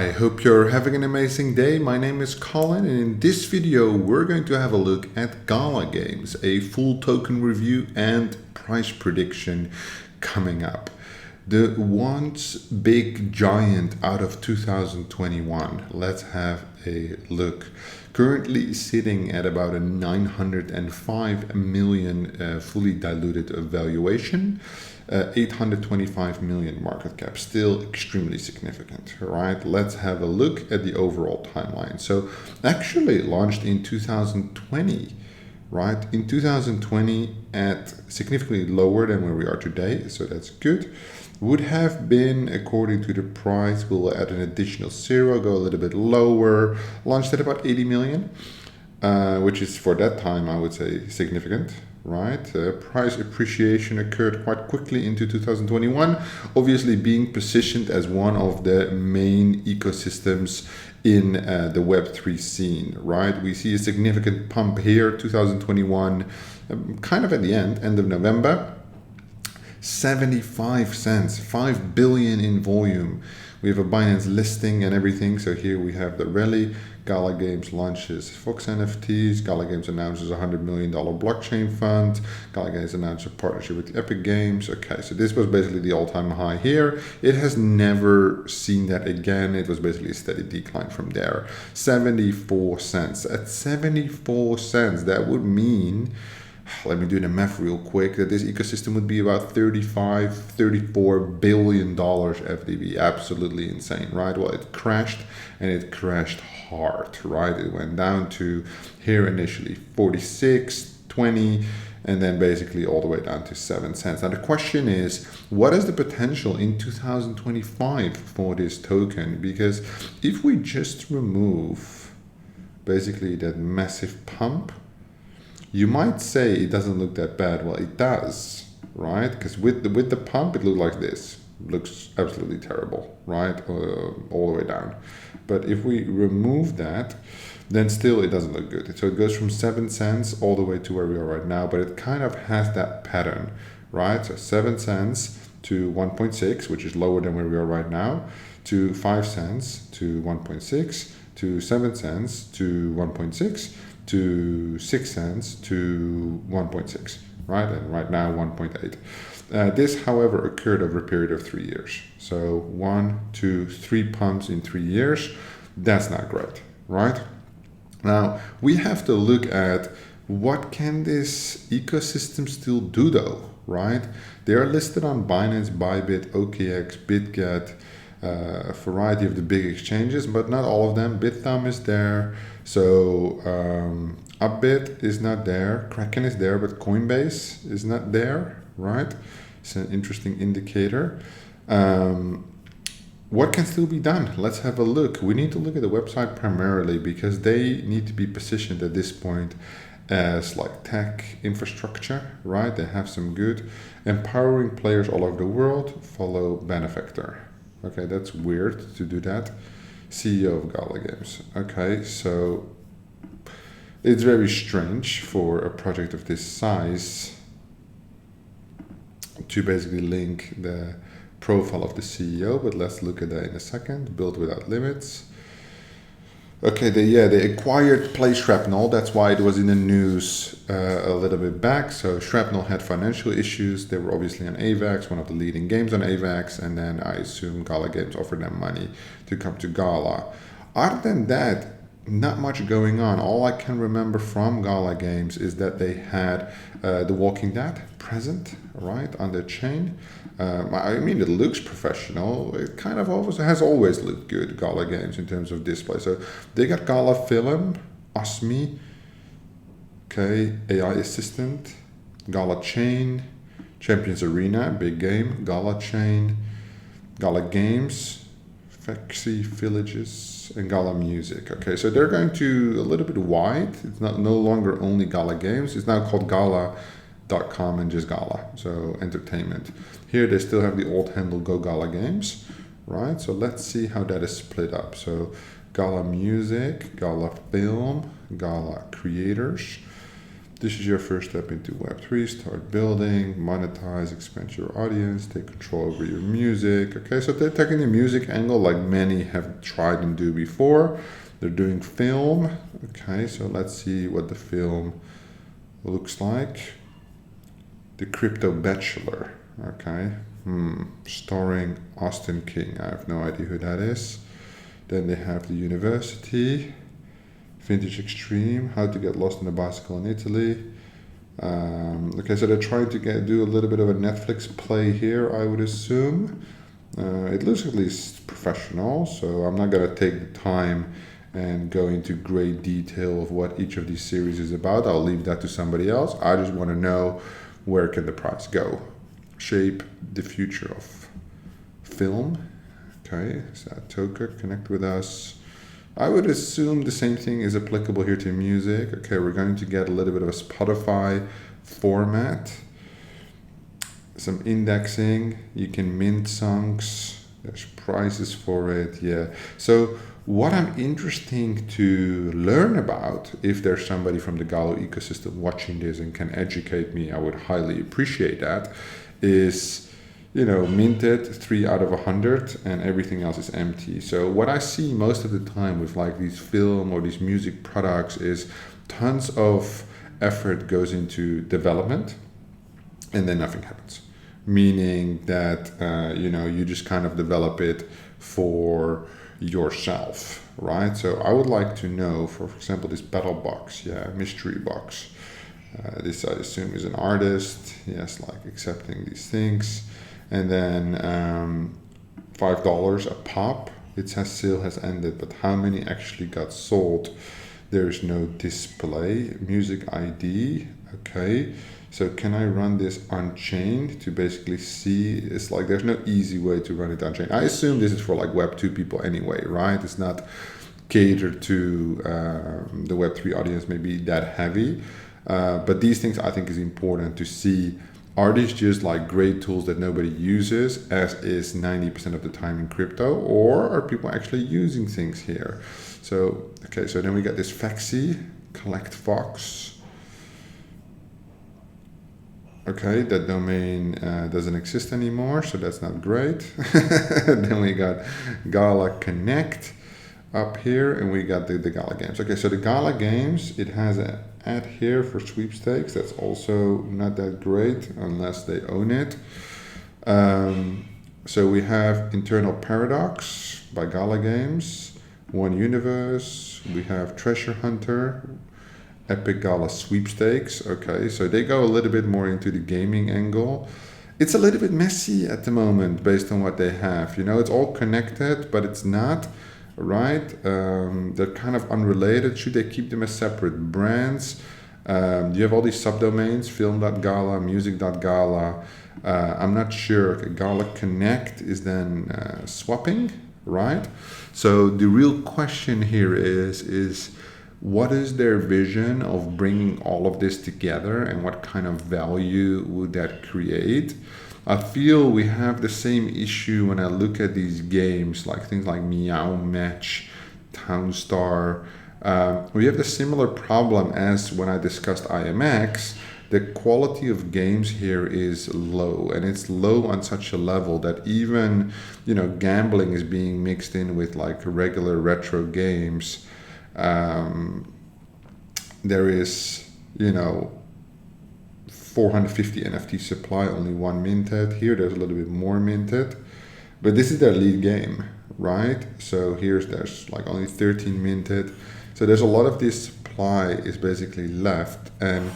I hope you're having an amazing day. My name is Colin, and in this video we're going to have a look at Gala Games, a full token review and price prediction coming up. The once big giant out of 2021. Let's have a look. Currently sitting at about a 905 million fully diluted valuation. 825 million market cap, still extremely significant, right? Let's have a look at the overall timeline. So actually it launched in 2020, right? In 2020 at significantly lower than where we are today, so that's good. Would have been, according to the price, we'll add an additional zero, go a little bit lower, launched at about 80 million, which is for that time, I would say, significant. Right, price appreciation occurred quite quickly into 2021, obviously being positioned as one of the main ecosystems in the Web3 scene, right? We see a significant pump here, 2021, kind of at the end of November, 75 cents, 5 billion in volume. We have a Binance listing and everything. So here we have the rally. Gala Games launches Fox NFTs. Gala Games announces a $100 million blockchain fund. Gala Games announced a partnership with Epic Games. Okay, so this was basically the all-time high here. It has never seen that again. It was basically a steady decline from there. 74 cents. At 74 cents, that would mean, let me do the math real quick, that this ecosystem would be about $34 billion FDV. Absolutely insane, right? Well, it crashed, and it crashed hard, right? It went down to here initially 46, 20, and then basically all the way down to 7 cents. Now the question is, what is the potential in 2025 for this token? Because if we just remove basically that massive pump, you might say it doesn't look that bad. Well, it does, right? Because with the pump, it looked like this. Looks absolutely terrible, right? All the way down. But if we remove that, then still it doesn't look good. So it goes from 7 cents all the way to where we are right now, but it kind of has that pattern, right? So 7 cents to 1.6, which is lower than where we are right now, to 5 cents to 1.6, to 7 cents to 1.6, to 6 cents to 1.6, right? And right now 1.8. This, however, occurred over a period of 3 years. So 1, 2, 3 pumps in 3 years. That's not great, right? Now we have to look at what can this ecosystem still do though, right? They are listed on Binance, Bybit, OKX, BitGet, a variety of the big exchanges, but not all of them. Bithumb is there. So Upbit is not there. Kraken is there, but Coinbase is not there, right? It's an interesting indicator. What can still be done? Let's have a look. We need to look at the website primarily because they need to be positioned at this point as like tech infrastructure, right? They have some good empowering players all over the world. Follow benefactor. Okay, that's weird to do that. CEO of Gala Games. Okay, so it's very strange for a project of this size to basically link the profile of the CEO, but let's look at that in a second. Build without limits. Okay, they acquired Play Shrapnel. That's why it was in the news a little bit back. So Shrapnel had financial issues. They were obviously on AVAX, one of the leading games on AVAX, and then I assume Gala Games offered them money to come to Gala. Other than that, not much going on. All I can remember from Gala Games is that they had The Walking Dead present, right, on their chain. I mean, it looks professional. It kind of has always looked good, Gala Games, in terms of display. So they got Gala Film, Osmi, okay, AI Assistant, GalaChain, Champions Arena, big game, GalaChain, Gala Games, Fexi Villages, and Gala Music. Okay, so they're going to a little bit wide. It's no longer only Gala Games. It's now called Gala.com and just Gala, so entertainment. Here they still have the old handle Go Gala Games, right? So let's see how that is split up. So Gala Music, Gala Film, Gala Creators. This is your first step into Web3. Start building, monetize, expand your audience, take control over your music. Okay, so they're taking the music angle like many have tried and do before. They're doing film. Okay, so let's see what the film looks like. The Crypto Bachelor. Okay, starring Austin King. I have no idea who that is. Then they have The University. Vintage Extreme, How to Get Lost on a Bicycle in Italy. Okay, so they're trying to do a little bit of a Netflix play here, I would assume. It looks at least professional, so I'm not going to take the time and go into great detail of what each of these series is about. I'll leave that to somebody else. I just want to know where can the price go. Shape the future of film. Okay, Satoka, connect with us. I would assume the same thing is applicable here to music. Okay, we're going to get a little bit of a Spotify format. Some indexing. You can mint songs. There's prices for it. Yeah. So what I'm interested to learn about, if there's somebody from the Gala ecosystem watching this and can educate me, I would highly appreciate that, is minted 3 out of 100 and everything else is empty. So what I see most of the time with like these film or these music products is tons of effort goes into development and then nothing happens. Meaning that, you just kind of develop it for yourself, right? So I would like to know, for example, this battle box, mystery box. This I assume is an artist, yes, like accepting these things. And then $5 a pop. It says sale has ended, but how many actually got sold? There's no display. Music ID. Okay. So can I run this on chain to basically see? It's like there's no easy way to run it on chain. I assume this is for like Web2 people anyway, right? It's not catered to the Web3 audience, maybe that heavy. But these things I think is important to see. Are these just like great tools that nobody uses, as is 90% of the time in crypto, or are people actually using things here? So, okay, so then we got this Faxi, Collect Fox. Okay, that domain doesn't exist anymore, so that's not great. Then we got Gala Connect up here, and we got the Gala Games. Okay, so the Gala Games, it has an ad here for sweepstakes. That's also not that great unless they own it. So we have Internal Paradox by Gala Games, One Universe, we have Treasure Hunter, Epic Gala Sweepstakes. Okay, so they go a little bit more into the gaming angle. It's a little bit messy at the moment based on what they have. It's all connected, but it's not. Right, they're kind of unrelated. Should they keep them as separate brands? You have all these subdomains: film.gala, music.gala. I'm not sure. Okay, Gala Connect is then swapping, right? So the real question here is what is their vision of bringing all of this together, and what kind of value would that create? I feel we have the same issue when I look at these games, like things like Meow Match, Townstar. We have the similar problem as when I discussed IMX. The quality of games here is low, and it's low on such a level that even, gambling is being mixed in with like regular retro games. There is, 450 NFT supply, only one minted. Here there's a little bit more minted, but this is their lead game, right? So there's like only 13 minted. So there's a lot of this supply is basically left, and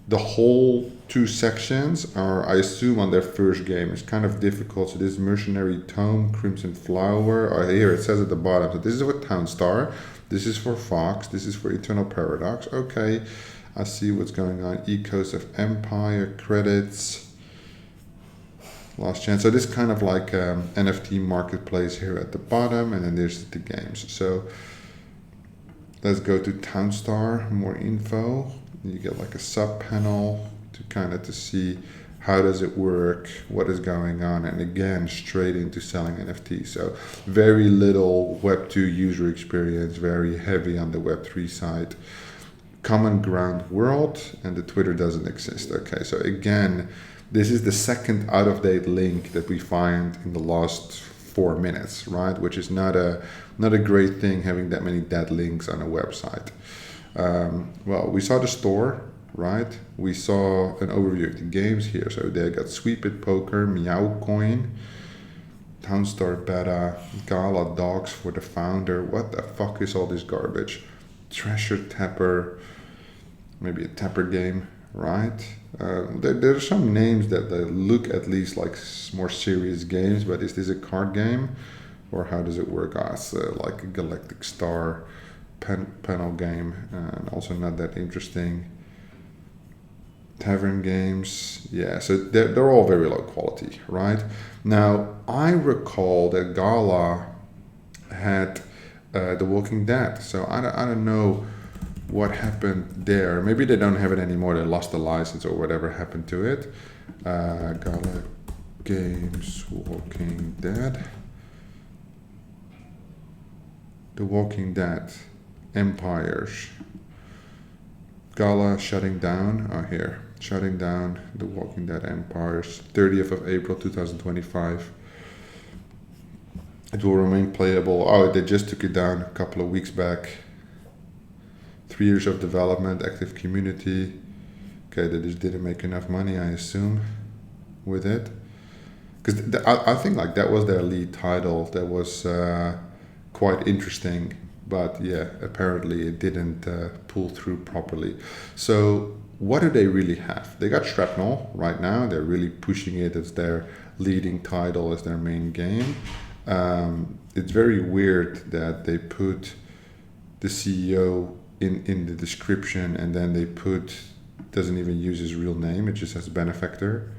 the whole 2 sections are, I assume, on their first game. It's kind of difficult. So this Mercenary Tome, Crimson Flower, here it says at the bottom. So this is for Townstar, this is for Fox, this is for Eternal Paradox. Okay. I see what's going on. Ecos of Empire, credits, Last Chance. So this kind of like NFT marketplace here at the bottom, and then there's the games. So let's go to Townstar, more info. You get like a sub panel to see how does it work, what is going on, and again straight into selling NFTs. So very little Web2 user experience, very heavy on the Web3 side. common ground world, and the Twitter doesn't exist. Okay, so again, this is the second out-of-date link that we find in the last 4 minutes, right? Which is not a great thing, having that many dead links on a website. Well, we saw the store, right? We saw an overview of the games here. So they got Sweep It Poker, Meow Coin, Townstar Beta, Gala Dogs for the Founder. What the fuck is all this garbage? Treasure Tapper, maybe a Tapper game, right? There are some names that look at least like more serious games, but is this a card game, or how does it work? It's like a Galactic Star panel game, and also not that interesting. Tavern games, yeah, so they're all very low quality, right? Now, I recall that Gala had The Walking Dead, so I don't know what happened there. Maybe they don't have it anymore, they lost the license or whatever happened to it. Gala Games, Walking Dead. The Walking Dead, Empires. Gala shutting down, here. Shutting down The Walking Dead Empires, 30th of April 2025. It will remain playable. Oh, they just took it down a couple of weeks back. 3 years of development, active community. Okay, they just didn't make enough money, I assume, with it. Because I think like that was their lead title. That was quite interesting. But yeah, apparently it didn't pull through properly. So what do they really have? They got Shrapnel right now. They're really pushing it as their leading title, as their main game. It's very weird that they put the CEO in the description, and then they doesn't even use his real name. It just says Benefactor,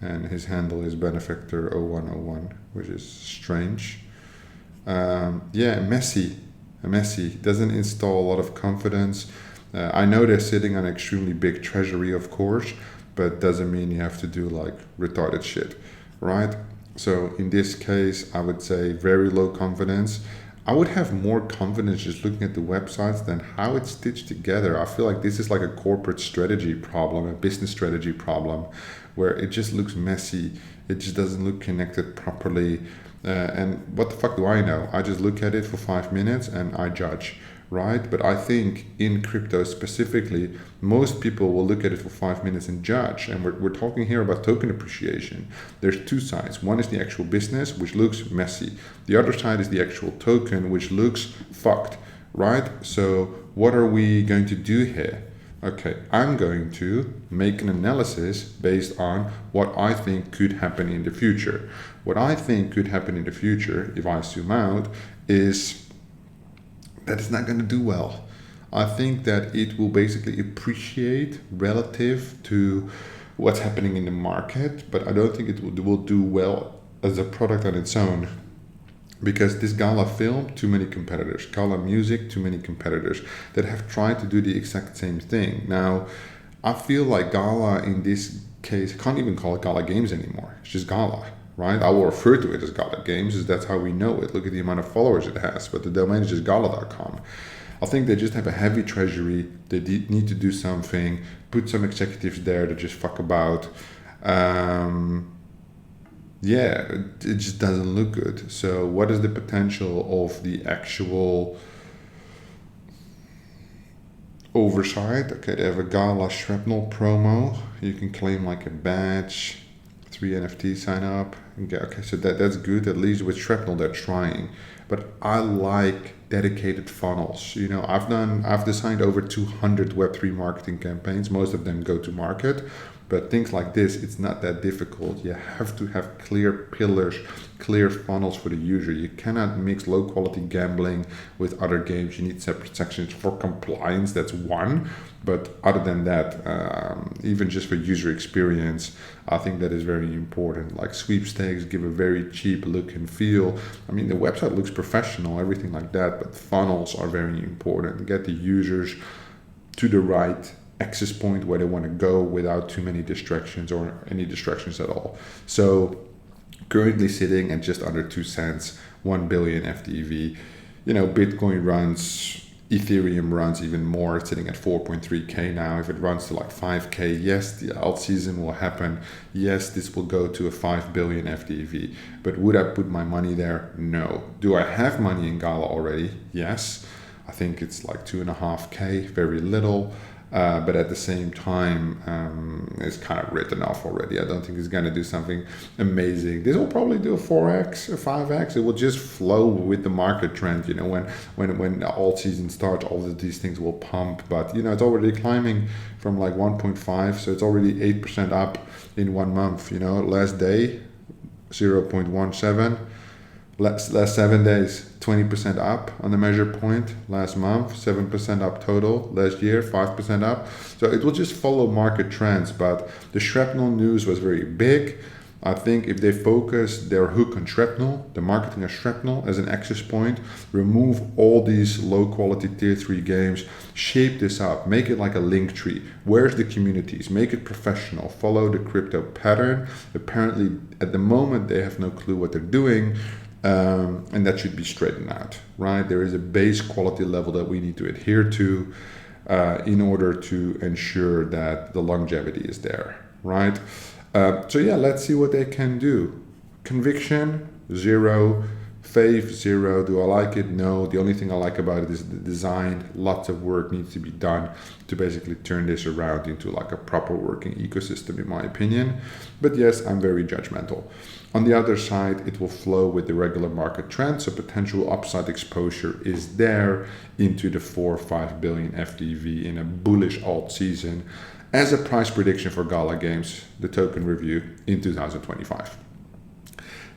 and his handle is Benefactor0101, which is strange. Messy, doesn't install a lot of confidence. I know they're sitting on an extremely big treasury, of course, but doesn't mean you have to do like retarded shit, right? So in this case, I would say very low confidence. I would have more confidence just looking at the websites than how it's stitched together. I feel like this is like a corporate strategy problem, a business strategy problem, where it just looks messy. It just doesn't look connected properly. And what the fuck do I know? I just look at it for 5 minutes and I judge, right? But I think in crypto specifically, most people will look at it for 5 minutes and judge. And we're talking here about token appreciation. There's two sides. One is the actual business, which looks messy. The other side is the actual token, which looks fucked, right? So what are we going to do here? Okay, I'm going to make an analysis based on what I think could happen in the future. What I think could happen in the future, if I zoom out, is that it's not going to do well. I think that it will basically appreciate relative to what's happening in the market, but I don't think it will do well as a product on its own. Because this Gala film, too many competitors. Gala Music, too many competitors that have tried to do the exact same thing. Now, I feel like Gala in this case, I can't even call it Gala Games anymore. It's just Gala, right? I will refer to it as Gala Games, as that's how we know it. Look at the amount of followers it has, but the domain is just gala.com. I think they just have a heavy treasury. They need to do something, put some executives there to just fuck about. It just doesn't look good. So what is the potential of the actual oversight? Okay, they have a Gala Shrapnel promo. You can claim like a badge, 3 NFT sign up. Okay, so that's good. At least with Shrapnel they're trying. But I like dedicated funnels. You know, I've designed over 200 Web3 marketing campaigns. Most of them go to market. But things like this, it's not that difficult. You have to have clear pillars, clear funnels for the user. You cannot mix low quality gambling with other games. You need separate sections for compliance. That's one. But other than that, even just for user experience, I think that is very important. Like sweepstakes give a very cheap look and feel. I mean, the website looks professional, everything like that, but funnels are very important. Get the users to the right access point where they want to go without too many distractions or any distractions at all. So currently sitting at just under 2 cents, 1 billion FDV. You know, Bitcoin runs Ethereum runs even more. It's sitting at 4.3k now. If it runs to like 5k, yes, the alt season will happen. Yes, this will go to a 5 billion FDV. But would I put my money there? No. Do I have money in Gala already? Yes. I think it's like 2.5k, very little. But at the same time, it's kind of written off already. I don't think it's going to do something amazing. This will probably do a 4x, a 5x. It will just flow with the market trend. You know, when the alt season starts, all of these things will pump. But, you know, it's already climbing from like 1.5. So it's already 8% up in 1 month. You know, last day, 0.17. Last 7 days, 20% up on the measure point. Last month, 7% up total. Last year, 5% up. So it will just follow market trends. But the shrapnel news was very big. I think if they focus their hook on shrapnel, the marketing of shrapnel as an access point, remove all these low quality tier 3 games, shape this up, make it like a link tree. Where's the communities? Make it professional, follow the crypto pattern. Apparently at the moment they have no clue what they're doing. And that should be straightened out, right? There is a base quality level that we need to adhere to in order to ensure that the longevity is there, right? So yeah, let's see what they can do. Conviction, 0. Faith, 0. Do I like it? No. The only thing I like about it is the design. Lots of work needs to be done to basically turn this around into like a proper working ecosystem, in my opinion. But yes, I'm very judgmental. On the other side, it will flow with the regular market trend, so potential upside exposure is there into the 4 or 5 billion FDV in a bullish alt season as a price prediction for Gala Games, the token review in 2025.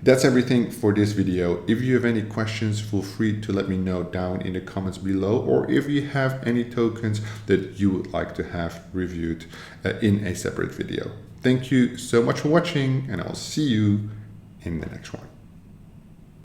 That's everything for this video. If you have any questions, feel free to let me know down in the comments below, or if you have any tokens that you would like to have reviewed in a separate video. Thank you so much for watching, and I'll see you in the next one.